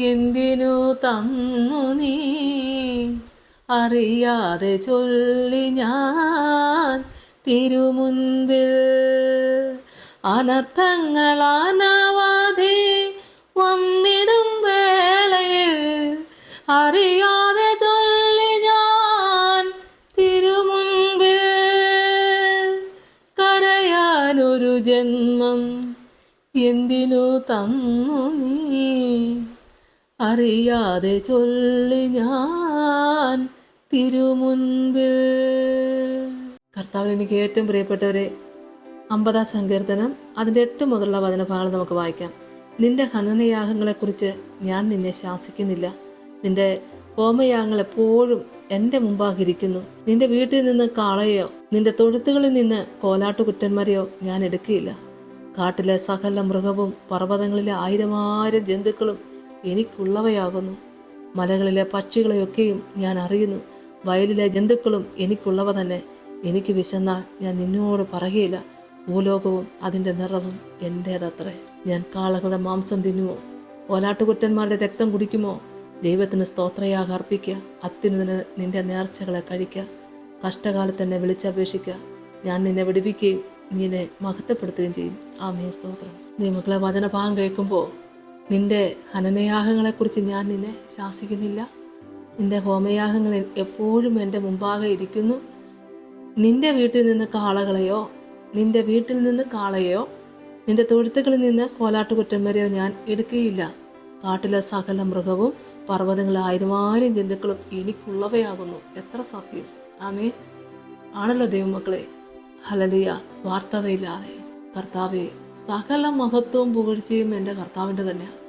എന്തിനു തന്നു നീ അറിയാതെ ചൊല്ലി ഞാൻ തിരുമുൻപിൽ. അനർത്ഥങ്ങളാനവധി വന്നിടും വേളയിൽ അറിയാതെ ചൊല്ലി ഞാൻ തിരുമുൻപിൽ. കരയാനൊരു ജന്മം എന്തിനു തന്നു നീ അറിയാതെ ചൊല്ലി ഞാൻ തിരുമുൻപിൽ. കർത്താവിൽ എനിക്ക് ഏറ്റവും പ്രിയപ്പെട്ടവരെ, 50-ാം സങ്കീർത്തനം അതിൻ്റെ 8 മുതലുള്ള വചനഭാഗങ്ങൾ നമുക്ക് വായിക്കാം. നിന്റെ ഹനനയാഗങ്ങളെക്കുറിച്ച് ഞാൻ നിന്നെ ശാസിക്കുന്നില്ല. നിന്റെ ഹോമയാഗങ്ങൾ എപ്പോഴും എൻ്റെ മുമ്പാകിരിക്കുന്നു. നിന്റെ വീട്ടിൽ നിന്ന് കാളയോ നിന്റെ തൊഴുത്തുകളിൽ നിന്ന് കോലാട്ടുകുറ്റന്മാരെയോ ഞാൻ എടുക്കുകയില്ല. കാട്ടിലെ സകല മൃഗവും പർവ്വതങ്ങളിലെ 1000 ജന്തുക്കളും എനിക്കുള്ളവയാകുന്നു. മലകളിലെ പക്ഷികളെയൊക്കെയും ഞാൻ അറിയുന്നു. വയലിലെ ജന്തുക്കളും എനിക്കുള്ളവ തന്നെ. എനിക്ക് വിശന്നാൽ ഞാൻ നിന്നോട് പറയുകയില്ല. ഭൂലോകവും അതിൻ്റെ നിറവും എൻ്റേതത്രേ. ഞാൻ കാളകളുടെ മാംസം തിന്നുമോ? കോലാട്ടുകുറ്റന്മാരുടെ രക്തം കുടിക്കുമോ? ദൈവത്തിന് സ്തോത്രയാഗം അർപ്പിക്കുക. അത്യുന്നതന് നിന്റെ നേർച്ചകളെ കഴിക്കുക. കഷ്ടകാലത്ത് എന്നെ വിളിച്ചപേക്ഷിക്കുക. ഞാൻ നിന്നെ വിടുവിക്കുകയും നിന്നെ മഹത്വപ്പെടുത്തുകയും ചെയ്യും. ആമേൻ, സ്തോത്രം. ദൈവമക്കളെ, വചനഭാഗം കേൾക്കുമ്പോൾ നിന്റെ ഹനനയാഗങ്ങളെക്കുറിച്ച് ഞാൻ നിന്നെ ശാസിക്കുന്നില്ല. നിന്റെ ഹോമയാഗങ്ങൾ എപ്പോഴും എൻ്റെ മുമ്പാകെ ഇരിക്കുന്നു. നിന്റെ വീട്ടിൽ നിന്ന് കാളകളെയോ നിന്റെ തൊഴുത്തുകളിൽ നിന്ന് കോലാട്ടുകുറ്റന്മാരെയോ ഞാൻ എടുക്കുകയില്ല. കാട്ടിലെ സകല മൃഗവും പർവ്വതങ്ങളെ 1000 ജന്തുക്കളും എനിക്കുള്ളവയാകുന്നു. എത്ര സത്യം! ആമേൻ. ആണല്ലോ ദൈവമക്കളെ. ഹല്ലേലൂയ. വാർത്തതയില്ലാതെ കർത്താവെ, സകല മഹത്വവും പുകഴ്ചയും എൻ്റെ കർത്താവിൻ്റെ തന്നെയാണ്.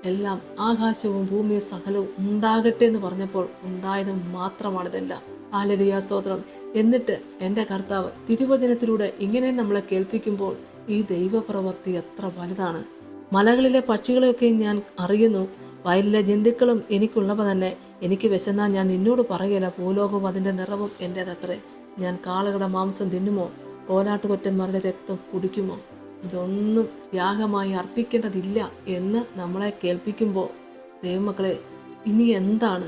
എല്ലാം ആകാശവും ഭൂമിയും സകലവും ഉണ്ടാകട്ടെ എന്ന് പറഞ്ഞപ്പോൾ ഉണ്ടായത് മാത്രമാണിതെല്ലാം. ഹല്ലേലൂയ, സ്തോത്രം. എന്നിട്ട് എൻ്റെ കർത്താവ് തിരുവചനത്തിലൂടെ ഇങ്ങനെ നമ്മളെ കേൾപ്പിക്കുമ്പോൾ ഈ ദൈവപ്രവൃത്തി എത്ര വലുതാണ്. മലകളിലെ പക്ഷികളെയൊക്കെ ഞാൻ അറിയുന്നു. വയലിലെ ജന്തുക്കളും എനിക്കുള്ളവ തന്നെ. എനിക്ക് വിശന്നാൽ ഞാൻ നിന്നോട് പറയുകയില്ല. ഭൂലോകവും അതിൻ്റെ നിറവും എൻ്റേതത്രേ. ഞാൻ കാളകളുടെ മാംസം തിന്നുമോ? കോലാട്ടുകൊറ്റന്മാരുടെ രക്തം കുടിക്കുമോ? ഇതൊന്നും യാഗമായി അർപ്പിക്കേണ്ടതില്ല എന്ന് നമ്മളെ കേൾപ്പിക്കുമ്പോൾ ദൈവമക്കളെ, ഇനി എന്താണ്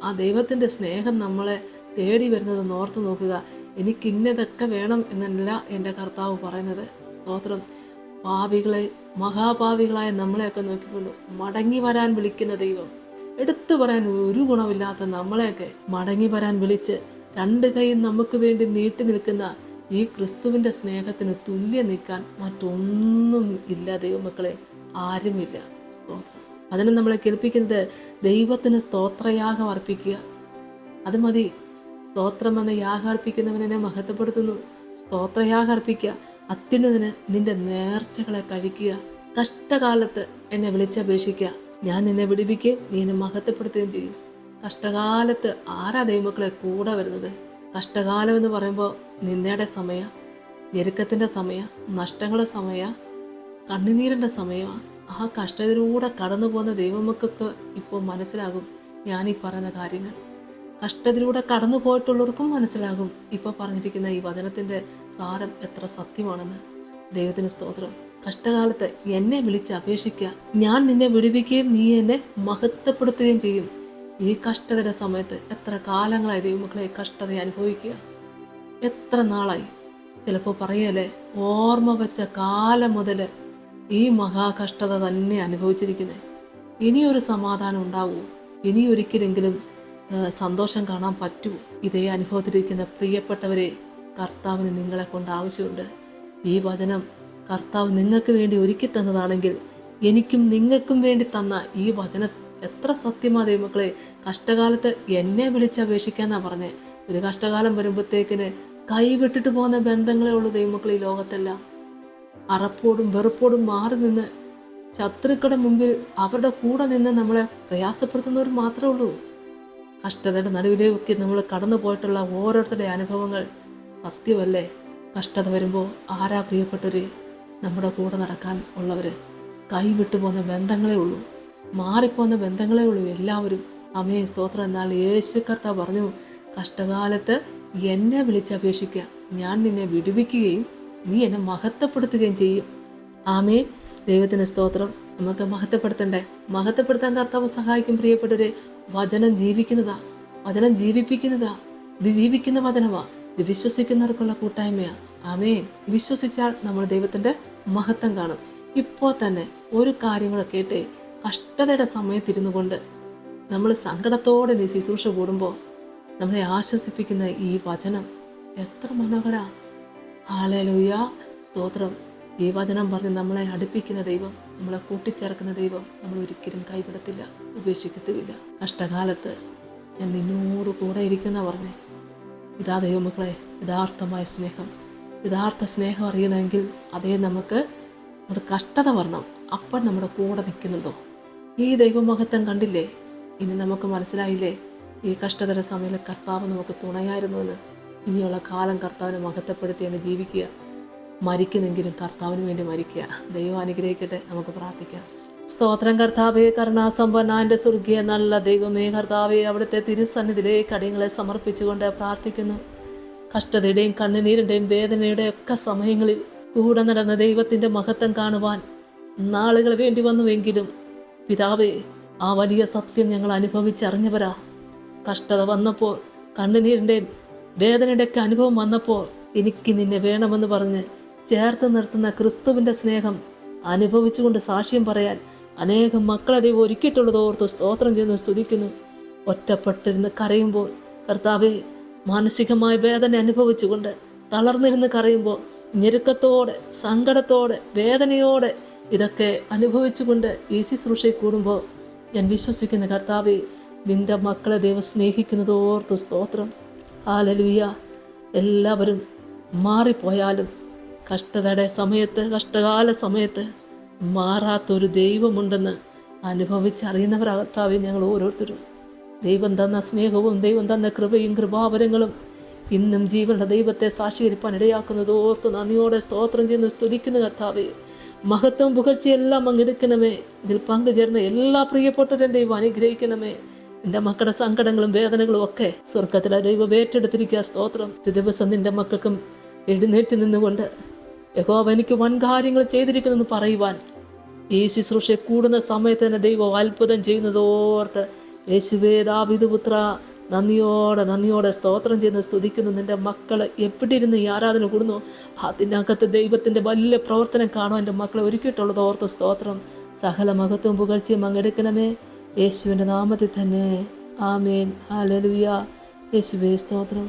ആ ദൈവത്തിൻ്റെ സ്നേഹം നമ്മളെ തേടി വരുന്നത് ഓർത്ത് നോക്കുക. എനിക്ക് ഇന്നതൊക്കെ വേണം എന്നല്ല എൻ്റെ കർത്താവ് പറയുന്നത്. സ്തോത്രം. പാപികളെ, മഹാപാപികളായ നമ്മളെയൊക്കെ നോക്കിക്കൊണ്ട് മടങ്ങി വരാൻ വിളിക്കുന്ന ദൈവം, എടുത്തു പറയാൻ ഒരു ഗുണമില്ലാത്ത നമ്മളെയൊക്കെ മടങ്ങി വരാൻ വിളിച്ച് 2 കൈയും നമുക്ക് വേണ്ടി നീട്ടി നിൽക്കുന്ന ഈ ക്രിസ്തുവിൻ്റെ സ്നേഹത്തിന് തുല്യം നിൽക്കാൻ മറ്റൊന്നും ഇല്ല ദൈവമക്കളെ, ആരുമില്ല. സ്തോത്രം. അതിന് നമ്മളെ കേൾപ്പിക്കുന്നത് ദൈവത്തിന് സ്തോത്രയാഗം അർപ്പിക്കുക. അത് മതി. സ്തോത്രം എന്ന യാഗം അർപ്പിക്കുന്നവനെ മഹത്വപ്പെടുത്തുന്നു. സ്തോത്രയാഗം അർപ്പിക്കുക. അത്യുന്നതന് നിന്റെ നേർച്ചകളെ കഴിക്കുക. കഷ്ടകാലത്ത് എന്നെ വിളിച്ചപേക്ഷിക്കുക. ഞാൻ നിന്നെ വിടുവിക്കുകയും നീ എന്നെ മഹത്വപ്പെടുത്തുകയും ചെയ്യും. കഷ്ടകാലത്ത് ആരാ ദൈവമക്കളെ കൂടെ വരുന്നത്? കഷ്ടകാലം എന്ന് പറയുമ്പോൾ നിന്ദയുടെ സമയം, ഞെരുക്കത്തിൻ്റെ സമയം, നഷ്ടങ്ങളുടെ സമയം, കണ്ണുനീരിൻ്റെ സമയമാണ്. ആ കഷ്ടത്തിലൂടെ കടന്നു പോകുന്ന ദൈവമക്കൾക്ക് ഇപ്പോൾ മനസ്സിലാകും ഞാനീ പറയുന്ന കാര്യങ്ങൾ. കഷ്ടത്തിലൂടെ കടന്നു പോയിട്ടുള്ളവർക്കും മനസ്സിലാകും ഇപ്പോൾ പറഞ്ഞിരിക്കുന്ന ഈ വചനത്തിൻ്റെ സാരം എത്ര സത്യമാണെന്ന്. ദൈവത്തിന് സ്തോത്രം. കഷ്ടകാലത്ത് എന്നെ വിളിച്ച് അപേക്ഷിക്കുക. ഞാൻ നിന്നെ വിടുവിക്കുകയും നീ എന്നെ മഹത്വപ്പെടുത്തുകയും ചെയ്യും. ഈ കഷ്ടതയുടെ സമയത്ത് എത്ര കാലങ്ങളായി ദൈവമക്കളെ കഷ്ടത അനുഭവിക്കുക? എത്ര നാളായി? ചിലപ്പോൾ പറയല്ലേ, ഓർമ്മ വെച്ച കാലം മുതൽ ഈ മഹാകഷ്ടത തന്നെ അനുഭവിച്ചിരിക്കുന്നത്. ഇനിയൊരു സമാധാനം ഉണ്ടാവുമോ? ഇനി ഒരിക്കലെങ്കിലും സന്തോഷം കാണാൻ പറ്റുമോ? ഇതേ അനുഭവത്തിലിരിക്കുന്ന പ്രിയപ്പെട്ടവരെ, കർത്താവിന് നിങ്ങളെ കൊണ്ട് ആവശ്യമുണ്ട്. ഈ വചനം കർത്താവ് നിങ്ങൾക്ക് വേണ്ടി ഒരുക്കി തന്നതാണെങ്കിൽ എനിക്കും നിങ്ങൾക്കും വേണ്ടി തന്ന ഈ വചനം എത്ര സത്യമാ ദൈവമക്കളെ. കഷ്ടകാലത്ത് എന്നെ വിളിച്ചപേക്ഷിക്കാന്നാ പറഞ്ഞേ. ഒരു കഷ്ടകാലം വരുമ്പോഴത്തേക്കിന് കൈവിട്ടിട്ട് പോകുന്ന ബന്ധങ്ങളേ ഉള്ളൂ ദൈവമക്കൾ ഈ ലോകത്തെല്ലാം. അറപ്പോടും വെറുപ്പോടും മാറി നിന്ന് ശത്രുക്കളുടെ മുമ്പിൽ അവരുടെ കൂടെ നിന്ന് നമ്മളെ പ്രയാസപ്പെടുത്തുന്നവർ മാത്രമേ ഉള്ളൂ. കഷ്ടതയുടെ നടുവിലേക്ക് നമ്മൾ കടന്നു പോയിട്ടുള്ള ഓരോരുത്തരുടെ അനുഭവങ്ങൾ സത്യമല്ലേ? കഷ്ടത വരുമ്പോൾ ആരാ പ്രിയപ്പെട്ടവര് നമ്മുടെ കൂടെ നടക്കാൻ ഉള്ളവർ? കൈവിട്ടു പോകുന്ന ബന്ധങ്ങളേ ഉള്ളൂ, മാറിപ്പോകുന്ന ബന്ധങ്ങളേ ഉള്ളൂ എല്ലാവരും. അമേ സ്തോത്രം. എന്നാൽ യേശു കർത്താവ് പറഞ്ഞു, കഷ്ടകാലത്ത് എന്നെ വിളിച്ചപേക്ഷിക്കുക, ഞാൻ നിന്നെ വിടുവിക്കുകയും നീ എന്നെ മഹത്വപ്പെടുത്തുകയും ചെയ്യും. ആമേ. ദൈവത്തിന് സ്തോത്രം. നമുക്ക് മഹത്വപ്പെടുത്തണ്ടേ? മഹത്വപ്പെടുത്താൻ കർത്താവ് സഹായിക്കും. പ്രിയപ്പെട്ടവരെ, വചനം ജീവിക്കുന്നതാ, വചനം ജീവിപ്പിക്കുന്നതാ. ഇത് ജീവിക്കുന്ന വചനമാ. ഇത് വിശ്വസിക്കുന്നവർക്കുള്ള കൂട്ടായ്മയാ. ആമേൻ. വിശ്വസിച്ചാൽ നമ്മൾ ദൈവത്തിൻ്റെ മഹത്വം കാണും. ഇപ്പോൾ തന്നെ ഒരു കാര്യങ്ങൾ കേട്ടേ, കഷ്ടതയുടെ സമയത്തിരുന്നു കൊണ്ട് നമ്മൾ സങ്കടത്തോടെ നീ ശുശ്രൂഷ കൂടുമ്പോൾ നമ്മളെ ആശ്വസിപ്പിക്കുന്ന ഈ വചനം എത്ര മനോഹര. ഹല്ലേലൂയ, സ്തോത്രം. ഈ വചനം പറഞ്ഞ് നമ്മളെ അടുപ്പിക്കുന്ന ദൈവം, നമ്മളെ കൂട്ടിച്ചേർക്കുന്ന ദൈവം നമ്മൾ ഒരിക്കലും കൈവിടത്തില്ല, ഉപേക്ഷിക്കത്തുമില്ല. കഷ്ടകാലത്ത് ഞാൻ നിന്നോട് കൂടെ ഇരിക്കുന്ന പറഞ്ഞേ. ഇതാ ദൈവമക്കളെ, യഥാർത്ഥമായ സ്നേഹം. യഥാർത്ഥ സ്നേഹം അറിയണമെങ്കിൽ അതേ നമുക്ക് നമ്മുടെ കഷ്ടത വരണം. അപ്പം നമ്മുടെ കൂടെ നിൽക്കുന്നുണ്ടോ? ഈ ദൈവമഹത്വം കണ്ടില്ലേ? ഇനി നമുക്ക് മനസ്സിലായില്ലേ ഈ കഷ്ടതയുടെ സമയത്ത് കർത്താവ് നമുക്ക് തുണയായിരുന്നുവെന്ന്? ഇനിയുള്ള കാലം കർത്താവിനെ മഹത്വപ്പെടുത്തി അങ്ങ് ജീവിക്കുക. മരിക്കുന്നെങ്കിലും കർത്താവിന് വേണ്ടി മരിക്കുക. ദൈവം അനുഗ്രഹിക്കട്ടെ. നമുക്ക് പ്രാർത്ഥിക്കാം. സ്തോത്രം കർത്താവേ, കരുണാസമ്പന്നന്റെ സ്വർഗീയ നല്ല ദൈവമേ, കർത്താവേ, അവിടുത്തെ തിരുസന്നിധിയിലേക്ക് അടിയങ്ങളെ സമർപ്പിച്ചുകൊണ്ട് പ്രാർത്ഥിക്കുന്നു. കഷ്ടതയുടെയും കണ്ണുനീരിൻ്റെയും വേദനയുടെയും ഒക്കെ സമയങ്ങളിൽ കൂടെ നടന്ന ദൈവത്തിൻ്റെ മഹത്വം കാണുവാൻ നാളുകൾ വേണ്ടി വന്നുവെങ്കിലും പിതാവേ, ആ വലിയ സത്യം ഞങ്ങൾ അനുഭവിച്ചറിഞ്ഞവരാ. കഷ്ടത വന്നപ്പോൾ, കണ്ണുനീരിൻ്റെയും വേദനയുടെയൊക്കെ അനുഭവം വന്നപ്പോൾ എനിക്ക് നിന്നെ വേണമെന്ന് പറഞ്ഞ് ചേർത്ത് നിർത്തുന്ന ക്രിസ്തുവിൻ്റെ സ്നേഹം അനുഭവിച്ചുകൊണ്ട് സാക്ഷ്യം പറയാൻ അനേകം മക്കളെ ദൈവം ഒരുക്കിയിട്ടുള്ളത് ഓർത്ത് സ്തോത്രം ചെയ്യുന്നു, സ്തുതിക്കുന്നു. ഒറ്റപ്പെട്ടിരുന്ന് കരയുമ്പോൾ കർത്താവെ, മാനസികമായ വേദന അനുഭവിച്ചുകൊണ്ട് തളർന്നിരുന്ന് കരയുമ്പോൾ, ഞെരുക്കത്തോടെ, സങ്കടത്തോടെ, വേദനയോടെ ഇതൊക്കെ അനുഭവിച്ചുകൊണ്ട് ഈ ശുശ്രൂഷയിൽ കൂടുമ്പോൾ ഞാൻ വിശ്വസിക്കുന്ന കർത്താവെ, നിന്റെ മക്കളെ ദൈവം സ്നേഹിക്കുന്നത് ഓർത്ത് സ്തോത്രം. ഹല്ലേലൂയ. എല്ലാവരും മാറിപ്പോയാലും കഷ്ടതയുടെ സമയത്ത്, കഷ്ടകാല സമയത്ത് മാറാത്തൊരു ദൈവമുണ്ടെന്ന് അനുഭവിച്ചറിയുന്നവരാകത്താവേ ഞങ്ങൾ ഓരോരുത്തരും. ദൈവം തന്ന സ്നേഹവും ദൈവം തന്ന കൃപയും കൃപാവരങ്ങളും ഇന്നും ജീവനുള്ള ദൈവത്തെ സാക്ഷീകരിപ്പാൻ ഇടയാക്കുന്നത് ഓർത്ത് നന്ദിയോടെ സ്തോത്രം ചെയ്യുന്നു, സ്തുതിക്കുന്ന കർത്താവേ. മഹത്വം പുകഴ്ചയെല്ലാം അങ്ങെടുക്കണമേ. ഇതിൽ പങ്കുചേർന്ന എല്ലാ പ്രിയപ്പെട്ടവരെയും ദൈവം അനുഗ്രഹിക്കണമേ. എൻ്റെ മക്കളുടെ സങ്കടങ്ങളും വേദനകളും ഒക്കെ സ്വർഗത്തിലെ ദൈവം ഏറ്റെടുത്തിരിക്കുക. സ്തോത്രം. ഒരു ദിവസം നിന്റെ മക്കൾക്കും എഴുന്നേറ്റ് നിന്നുകൊണ്ട് യഹോവ എനിക്ക് വൻ കാര്യങ്ങൾ ചെയ്തിരിക്കുന്നെന്ന് പറയുവാൻ ഈ ശുശ്രൂഷ കൂടുന്ന സമയത്ത് തന്നെ ദൈവം അത്ഭുതം ചെയ്യുന്നതോർത്ത് യേശുവേ, ദാവീദ് പുത്ര, നന്ദിയോടെ സ്തോത്രം ചെയ്യുന്നു, സ്തുതിക്കുന്നു. നിന്റെ മക്കൾ എവിടെ ഇരുന്ന് ഈ ആരാധന കൂടുന്നു അതിനകത്ത് ദൈവത്തിൻ്റെ വലിയ പ്രവർത്തനം കാണുവാൻ എൻ്റെ മക്കളെ ഒരുക്കിയിട്ടുള്ളത് ഓർത്ത് സ്തോത്രം. സകല മഹത്വവും പുകഴ്ചയും അങ്ങെടുക്കണമേ, യേശുവിൻ്റെ നാമത്തിൽ തന്നെ. ആമേൻ. ഹല്ലേലൂയ. യേശുവേ സ്തോത്രം.